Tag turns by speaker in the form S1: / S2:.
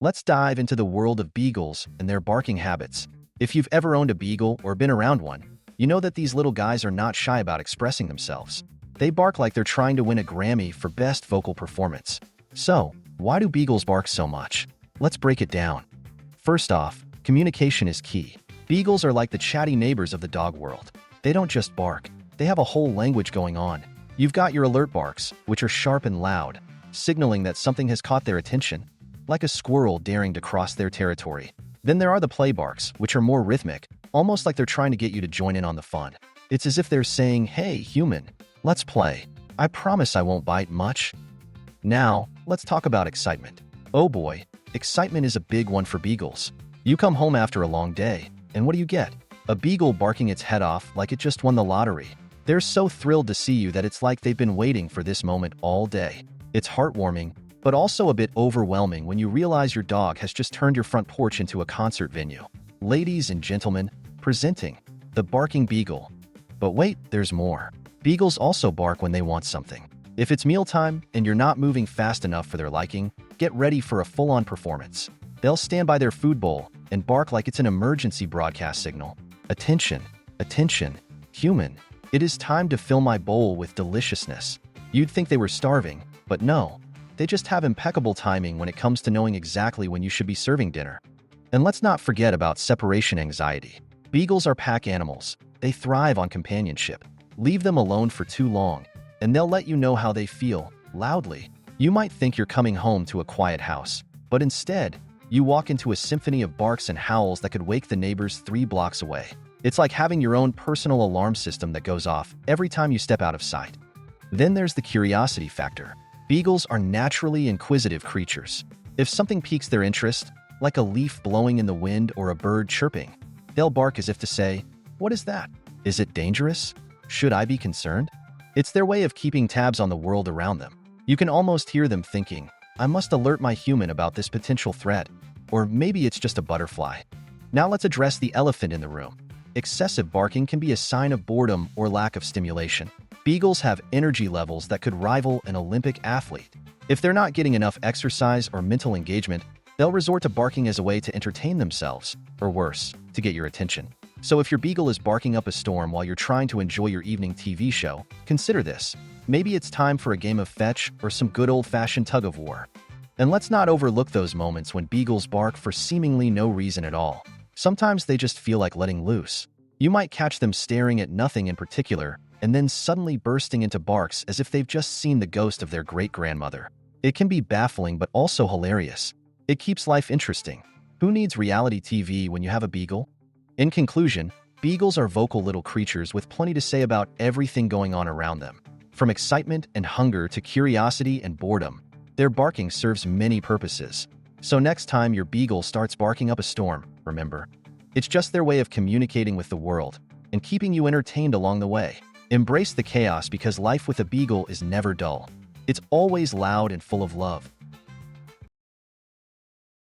S1: Let's dive into the world of beagles and their barking habits. If you've ever owned a beagle or been around one, you know that these little guys are not shy about expressing themselves. They bark like they're trying to win a Grammy for best vocal performance. So, why do beagles bark so much? Let's break it down. First off, communication is key. Beagles are like the chatty neighbors of the dog world. They don't just bark, they have a whole language going on. You've got your alert barks, which are sharp and loud, signaling that something has caught their attention, like a squirrel daring to cross their territory. Then there are the play barks, which are more rhythmic, almost like they're trying to get you to join in on the fun. It's as if they're saying, "Hey, human, let's play. I promise I won't bite much." Now, let's talk about excitement. Oh boy, excitement is a big one for beagles. You come home after a long day, and what do you get? A beagle barking its head off like it just won the lottery. They're so thrilled to see you that it's like they've been waiting for this moment all day. It's heartwarming, but also a bit overwhelming when you realize your dog has just turned your front porch into a concert venue. Ladies and gentlemen, presenting the barking beagle. But wait, there's more. Beagles also bark when they want something. If it's mealtime and you're not moving fast enough for their liking, get ready for a full-on performance. They'll stand by their food bowl and bark like it's an emergency broadcast signal. Attention, attention, human. It is time to fill my bowl with deliciousness. You'd think they were starving, but no. They just have impeccable timing when it comes to knowing exactly when you should be serving dinner. And let's not forget about separation anxiety. Beagles are pack animals. They thrive on companionship. Leave them alone for too long, and they'll let you know how they feel, loudly. You might think you're coming home to a quiet house, but instead, you walk into a symphony of barks and howls that could wake the neighbors 3 blocks away. It's like having your own personal alarm system that goes off every time you step out of sight. Then there's the curiosity factor. Beagles are naturally inquisitive creatures. If something piques their interest, like a leaf blowing in the wind or a bird chirping, they'll bark as if to say, "What is that? Is it dangerous? Should I be concerned?" It's their way of keeping tabs on the world around them. You can almost hear them thinking, "I must alert my human about this potential threat," or maybe it's just a butterfly. Now let's address the elephant in the room. Excessive barking can be a sign of boredom or lack of stimulation. Beagles have energy levels that could rival an Olympic athlete. If they're not getting enough exercise or mental engagement, they'll resort to barking as a way to entertain themselves, or worse, to get your attention. So if your beagle is barking up a storm while you're trying to enjoy your evening TV show, consider this. Maybe it's time for a game of fetch or some good old-fashioned tug-of-war. And let's not overlook those moments when beagles bark for seemingly no reason at all. Sometimes they just feel like letting loose. You might catch them staring at nothing in particular, and then suddenly bursting into barks as if they've just seen the ghost of their great-grandmother. It can be baffling but also hilarious. It keeps life interesting. Who needs reality TV when you have a beagle? In conclusion, beagles are vocal little creatures with plenty to say about everything going on around them. From excitement and hunger to curiosity and boredom, their barking serves many purposes. So next time your beagle starts barking up a storm, remember, it's just their way of communicating with the world and keeping you entertained along the way. Embrace the chaos because life with a beagle is never dull. It's always loud and full of love.